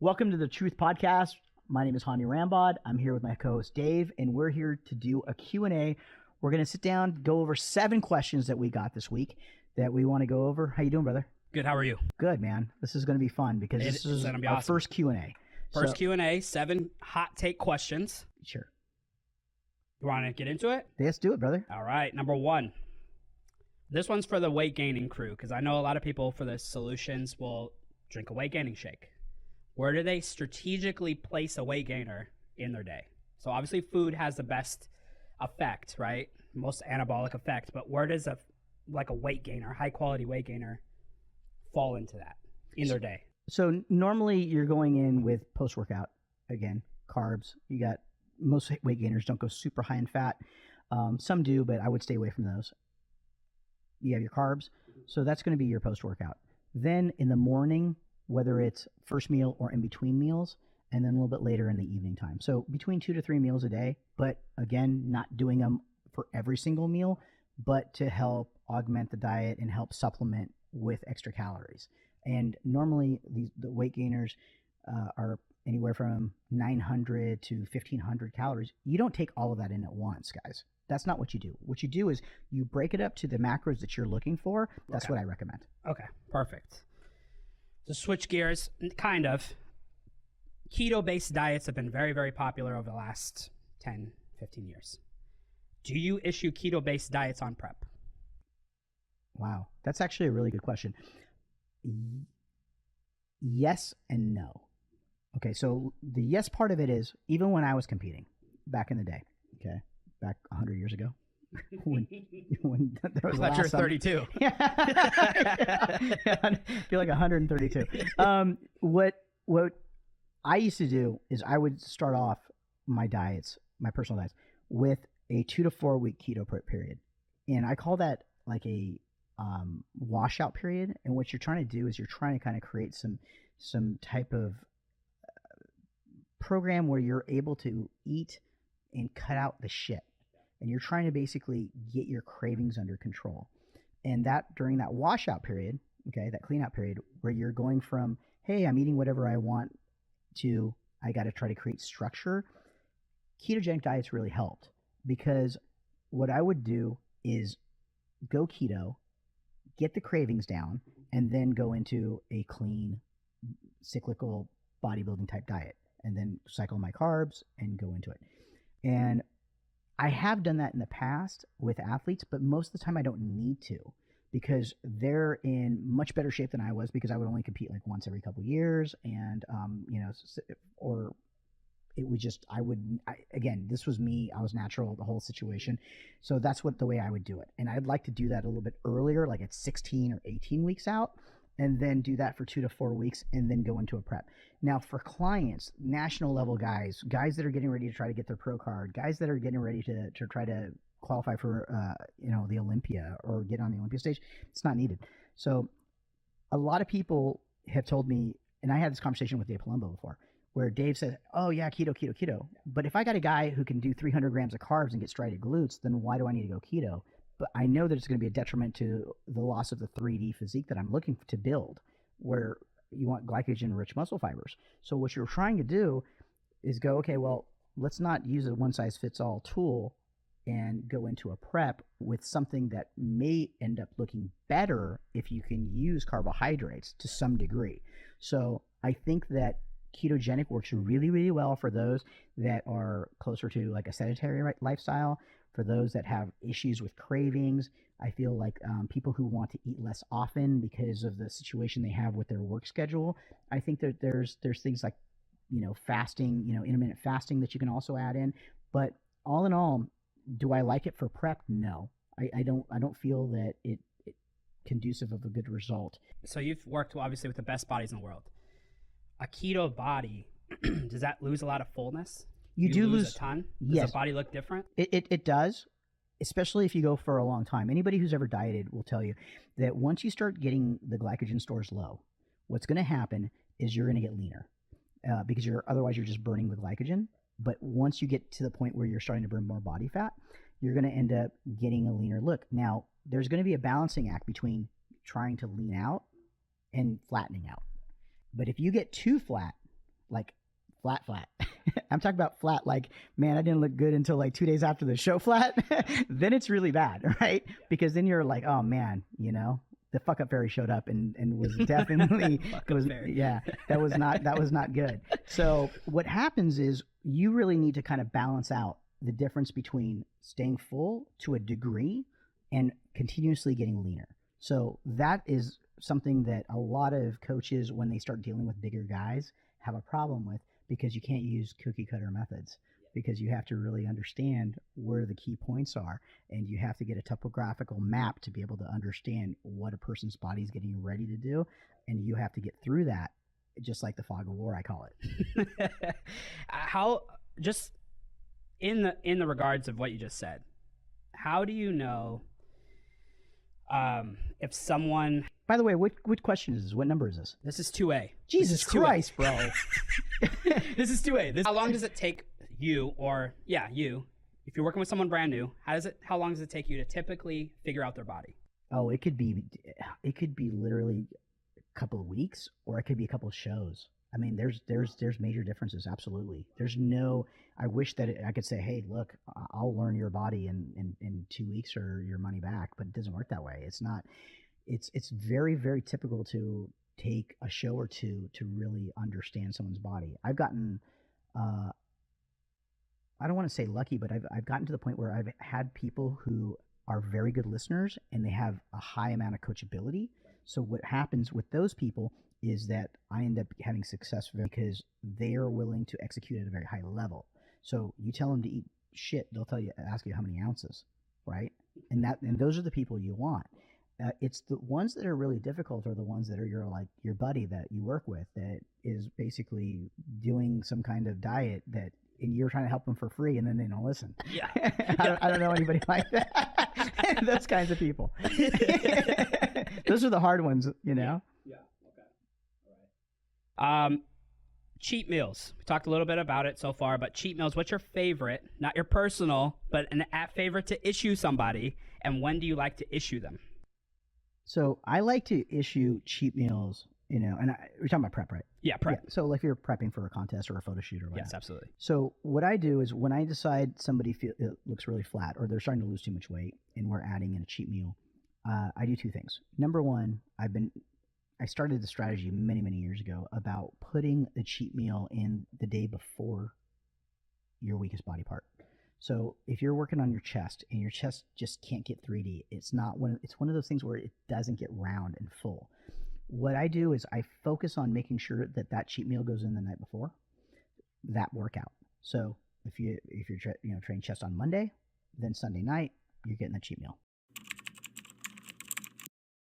Welcome to the Truth Podcast. My name is Hany Rambod. I'm here with my co-host Dave, and we're here to do a Q&A. We're going to sit down, go over 7 questions that we got this week that we want to go over. How you doing, brother? Good. How are you? Good, man. This is going to be fun because this is our awesome. First Q&A. First Q&A, 7 hot take questions. Sure. You want to get into it? Let's do it, brother. All right. Number 1. This one's for the weight gaining crew because I know a lot of people for the solutions will drink a weight gaining shake. Where do they strategically place a weight gainer in their day? So obviously food has the best effect, right? Most anabolic effect, but where does a weight gainer, high quality weight gainer fall into that in their day? So normally you're going in with post-workout, again, carbs. You got most weight gainers don't go super high in fat. Some do, but I would stay away from those. You have your carbs. So that's going to be your post-workout. Then in the morning, whether it's first meal or in between meals, and then a little bit later in the evening time. So between 2 to 3 meals a day, but again, not doing them for every single meal, but to help augment the diet and help supplement with extra calories. And normally the weight gainers are anywhere from 900 to 1500 calories. You don't take all of that in at once, guys. That's not what you do. What you do is you break it up to the macros that you're looking for. That's Okay. what I recommend. Okay, perfect. To switch gears, kind of, keto-based diets have been very, very popular over the last 10, 15 years. Do you issue keto-based diets on prep? Wow. That's actually a really good question. Yes and no. Okay, so the yes part of it is, even when I was competing back in the day, okay, back 100 years ago, when there was I thought you were 32. I feel like 132. What I used to do is I would start off my diets, my personal diets, with a 2 to 4 week keto prep period, and I call that like a washout period. And what you're trying to do is you're trying to kind of create some type of program where you're able to eat and cut out the shit. And you're trying to basically get your cravings under control. And that during that washout period, okay, that clean out period, where you're going from, hey, I'm eating whatever I want, to I got to try to create structure, ketogenic diets really helped. Because what I would do is go keto, get the cravings down, and then go into a clean, cyclical bodybuilding type diet, and then cycle my carbs and go into it. And I have done that in the past with athletes, but most of the time I don't need to, because they're in much better shape than I was, because I would only compete like once every couple of years. And, or it would just, again, this was me. I was natural, the whole situation. So that's the way I would do it. And I'd like to do that a little bit earlier, like at 16 or 18 weeks out, and then do that for 2 to 4 weeks and then go into a prep. Now for clients, national level guys that are getting ready to try to get their pro card, guys that are getting ready to try to qualify for, the Olympia or get on the Olympia stage, it's not needed. So a lot of people have told me, and I had this conversation with Dave Palumbo before, where Dave said, oh yeah, keto. But if I got a guy who can do 300 grams of carbs and get striated glutes, then why do I need to go keto? But I know that it's going to be a detriment to the loss of the 3D physique that I'm looking to build, where you want glycogen-rich muscle fibers. So what you're trying to do is go, okay, well, let's not use a one-size-fits-all tool and go into a prep with something that may end up looking better if you can use carbohydrates to some degree. So I think that ketogenic works really, really well for those that are closer to like a sedentary lifestyle. For those that have issues with cravings, I feel like people who want to eat less often because of the situation they have with their work schedule, I think that there's things like, fasting, intermittent fasting that you can also add in. But all in all, do I like it for prep? No, I don't feel that it conducive of a good result. So you've worked obviously with the best bodies in the world. A keto body, does that lose a lot of fullness? You do lose a ton? Does yes. the body look different? It does, especially if you go for a long time. Anybody who's ever dieted will tell you that once you start getting the glycogen stores low, what's going to happen is you're going to get leaner because otherwise you're just burning the glycogen. But once you get to the point where you're starting to burn more body fat, you're going to end up getting a leaner look. Now, there's going to be a balancing act between trying to lean out and flattening out. But if you get too flat, like flat. I'm talking about flat, like, man, I didn't look good until like 2 days after the show flat. Then it's really bad, right? Because then you're like, oh man, you know, the fuck up fairy showed up and was definitely that was not good. So what happens is you really need to kind of balance out the difference between staying full to a degree and continuously getting leaner. So that is something that a lot of coaches, when they start dealing with bigger guys, have a problem with, because you can't use cookie cutter methods, because you have to really understand where the key points are, and you have to get a topographical map to be able to understand what a person's body is getting ready to do, and you have to get through that, just like the fog of war, I call it. How, just in the regards of what you just said, how do you know if someone... By the way, what question is this? What number is this? This is 2A. Jesus Christ, bro. This is 2A. How long does it take you, if you're working with someone brand new, how long does it take you to typically figure out their body? Oh, it could be literally a couple of weeks, or it could be a couple of shows. I mean, there's major differences. Absolutely. I wish that I could say, hey, look, I'll learn your body in 2 weeks or your money back, but it doesn't work that way. It's not. It's very, very typical to take a show or two to really understand someone's body. I've gotten, I don't want to say lucky, but I've gotten to the point where I've had people who are very good listeners and they have a high amount of coachability. So what happens with those people is that I end up having success because they are willing to execute at a very high level. So you tell them to eat shit, they'll ask you how many ounces, right? And those are the people you want. It's the ones that are really difficult are the ones that are your buddy that you work with that is basically doing some kind of diet and you're trying to help them for free, and then they don't listen. Yeah. I don't know anybody like that. Those kinds of people. Those are the hard ones, you know? Yeah. Okay. All right. Cheat meals. We talked a little bit about it so far, but cheat meals, what's your favorite? Not your personal, but an favorite to issue somebody, and when do you like to issue them? So I like to issue cheat meals, you know, and we're talking about prep, right? Yeah, prep. Yeah, so like if you're prepping for a contest or a photo shoot or whatever. Yes, absolutely. So what I do is when I decide somebody it looks really flat or they're starting to lose too much weight and we're adding in a cheat meal, I do two things. Number one, I started the strategy many, many years ago about putting the cheat meal in the day before your weakest body part. So if you're working on your chest and your chest just can't get 3D, it's one of those things where it doesn't get round and full. What I do is I focus on making sure that cheat meal goes in the night before that workout. So if you're train chest on Monday, then Sunday night you're getting the cheat meal.